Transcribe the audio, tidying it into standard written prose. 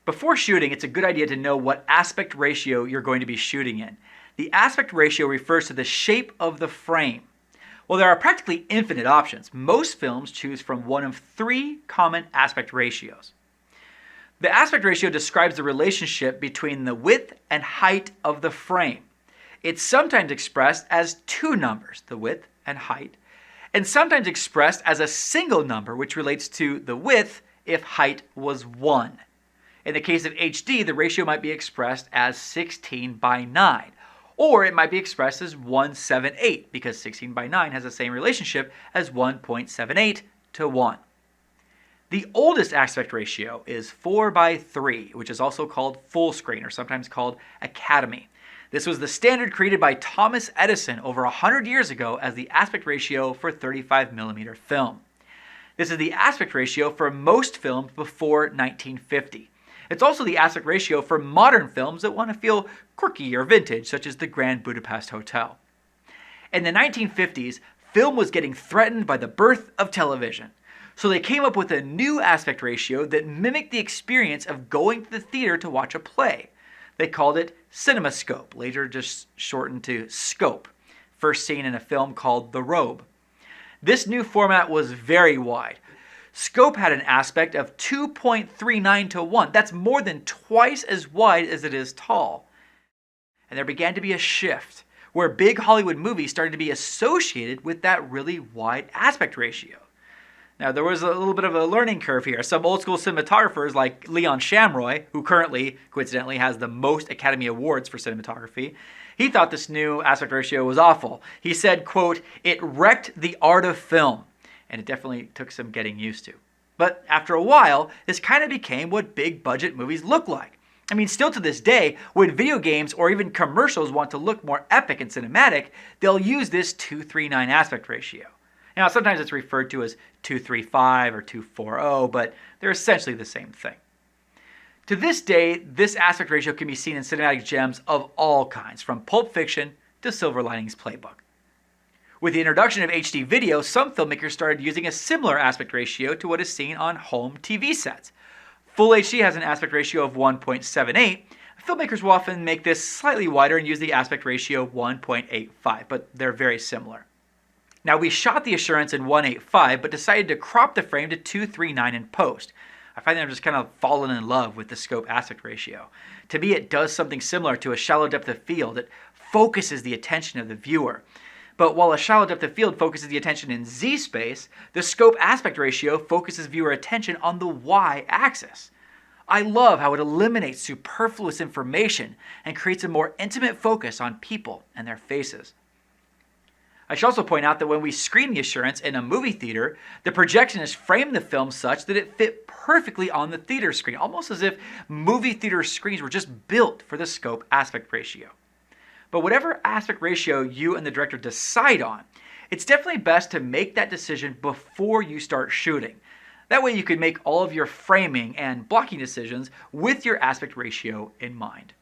Before shooting, it's a good idea to know what aspect ratio you're going to be shooting in. The aspect ratio refers to the shape of the frame. While there are practically infinite options, most films choose from one of three common aspect ratios. The aspect ratio describes the relationship between the width and height of the frame. It's sometimes expressed as two numbers, the width and height, and sometimes expressed as a single number, which relates to the width if height was 1. In the case of HD, the ratio might be expressed as 16:9, or it might be expressed as 1:7:8, because 16:9 has the same relationship as 1.78 to 1. The oldest aspect ratio is 4:3, which is also called full screen, or sometimes called Academy. This was the standard created by Thomas Edison over 100 years ago as the aspect ratio for 35mm film. This is the aspect ratio for most films before 1950. It's also the aspect ratio for modern films that want to feel quirky or vintage, such as the Grand Budapest Hotel. In the 1950s, film was getting threatened by the birth of television. So they came up with a new aspect ratio that mimicked the experience of going to the theater to watch a play. They called it CinemaScope, later just shortened to Scope, first seen in a film called The Robe. This new format was very wide. Scope had an aspect of 2.39 to 1. That's more than twice as wide as it is tall. And there began to be a shift where big Hollywood movies started to be associated with that really wide aspect ratio. Now, there was a little bit of a learning curve here. Some old school cinematographers like Leon Shamroy, who currently, coincidentally, has the most Academy Awards for cinematography, he thought this new aspect ratio was awful. He said, quote, "It wrecked the art of film." And it definitely took some getting used to. But after a while, this kind of became what big budget movies look like. I mean, still to this day, when video games or even commercials want to look more epic and cinematic, they'll use this 2:39 aspect ratio. Now, sometimes it's referred to as 2:35 or 2:40, but they're essentially the same thing. To this day, this aspect ratio can be seen in cinematic gems of all kinds, from Pulp Fiction to Silver Linings Playbook. With the introduction of HD video, some filmmakers started using a similar aspect ratio to what is seen on home TV sets. Full HD has an aspect ratio of 1.78. Filmmakers will often make this slightly wider and use the aspect ratio of 1.85, but they're very similar. Now, we shot the Assurance in 1.85, but decided to crop the frame to 2:39 in post. I find that I'm just kind of fallen in love with the scope aspect ratio. To me, it does something similar to a shallow depth of field. It focuses the attention of the viewer. But while a shallow depth of field focuses the attention in Z space, the scope aspect ratio focuses viewer attention on the Y axis. I love how it eliminates superfluous information and creates a more intimate focus on people and their faces. I should also point out that when we screen the Assurance in a movie theater, the projectionist framed the film such that it fit perfectly on the theater screen, almost as if movie theater screens were just built for the scope aspect ratio. But whatever aspect ratio you and the director decide on, it's definitely best to make that decision before you start shooting. That way you can make all of your framing and blocking decisions with your aspect ratio in mind.